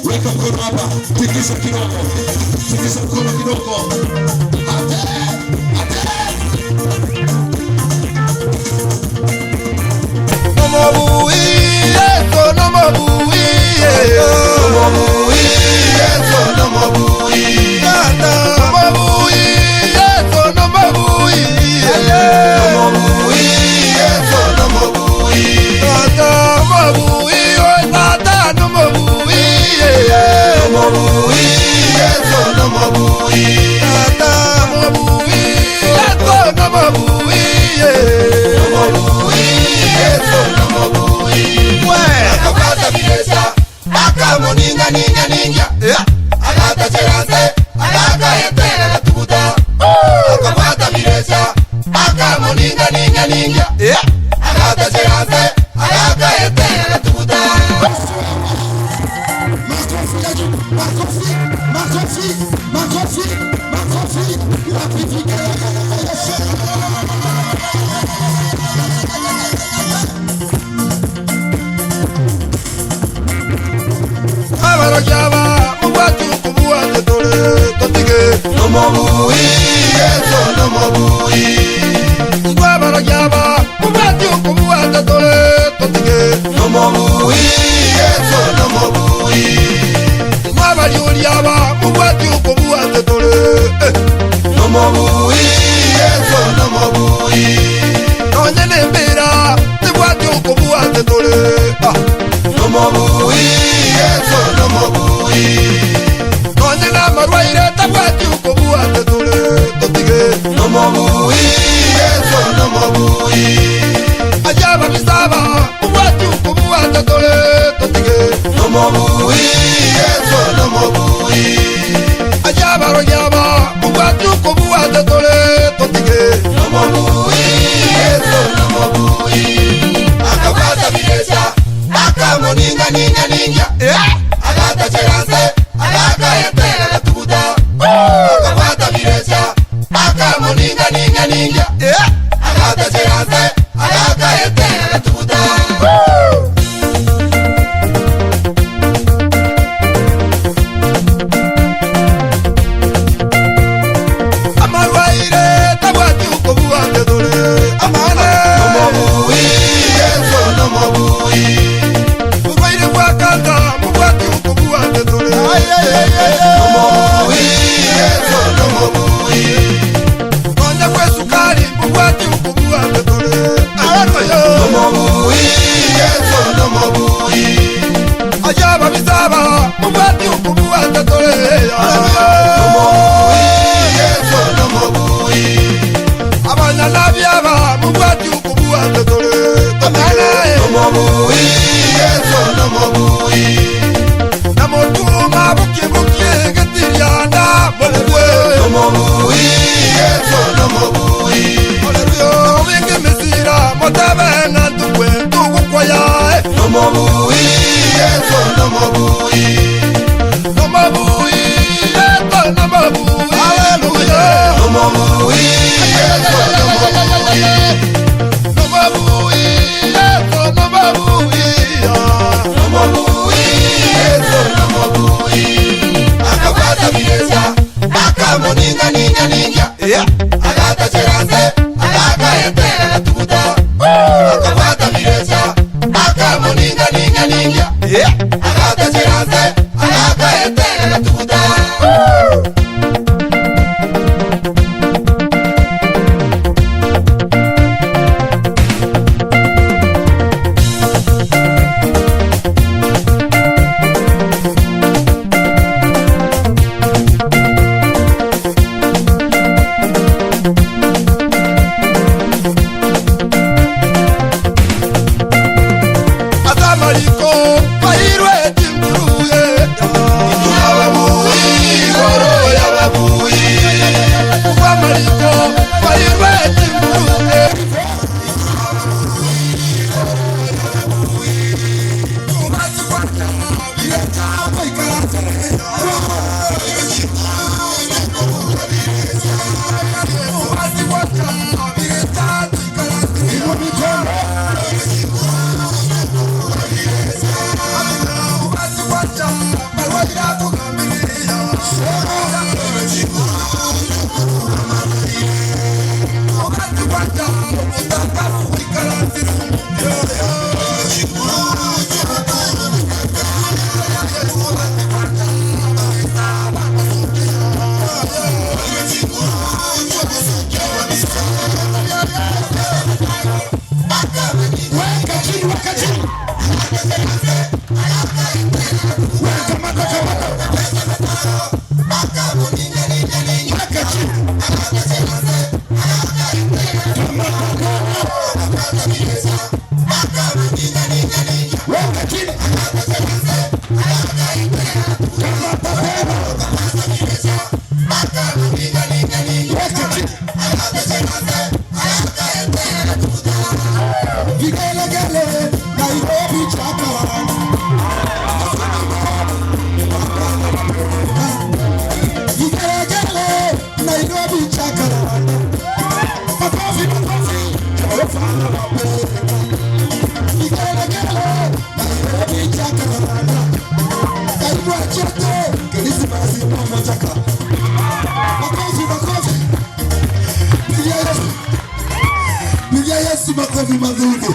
Weka mkono hapa, tikisa kidogo, tikisa mkono kidogo. Ninja ninja ninja, agata cherase, agata etera la tubuta. Akapata miresha, akamo ninja ninja ninja, agata cherase, agata etera la tubuta. Makofi, rapidika. Abarajaba, mubatu kubuwa tetore totige. No mobui, eso no mobui. Abarajaba, mubatu kubuwa tetore totige. No mobui, eso no mobui. Abarajaba, mubatu kubuwa tetore. No mobui, eso no mobui. Nonyene mbira, mubatu kubuwa tetore. No mobui, eso no mobui. Nonyene marwaire, mubatu kubuwa tetore totige. No mobui, eso no mobui. Ajaba bisaba, mubatu kubuwa tetore totige. No mobui, eso no mobui. Ajaba rojaba, mubatu kubuwa tetore totige. No mobui, eso no mobui. Akapata miresha, akamo ninja ninja ninja, agata cherase, agata etera la tubuta. Akapata miresha, akamo ninja ninja ninja, agata cherase, agata etera la tubuta. Amarwaire, mubatu kubuwa tetore. Amane. No mobui, eso no mobui. Murwaire wakanda, mubatu kubuwa tetore. No mobui, eso no mobui. Nonye kwe sukari, mubatu kubuwa tetore. No mobui, eso no mobui. Ajaba bisaba, mubatu kubuwa tetore. No mobui, eso no mobui. Abanyana byaba, mubatu kubuwa tetore. No mobui, eso no mobui. Namotuma buki buki getiryanda, molebwe. No mobui, eso no mobui. Molebwe, wingi misira, motabe ngantukwe, tukukwaya. No mobui, eso no mobui. Nomabui, eto nomabui. Hallelujah. No mobui, eso no mobui. Nomabui, eto nomabui. No mobui, eso no mobui. Akapata miresha, akamo ninja ninja ninja, agata cherase, agata etera la tubuta. Akapata miresha, akamo ninja ninja ninja, agata cherase, agata etera la tubuta. Atamariko, pairwe timburuye. Yababui, goro yababui. Atamariko, pairwe timburuye. Makofi mazuri.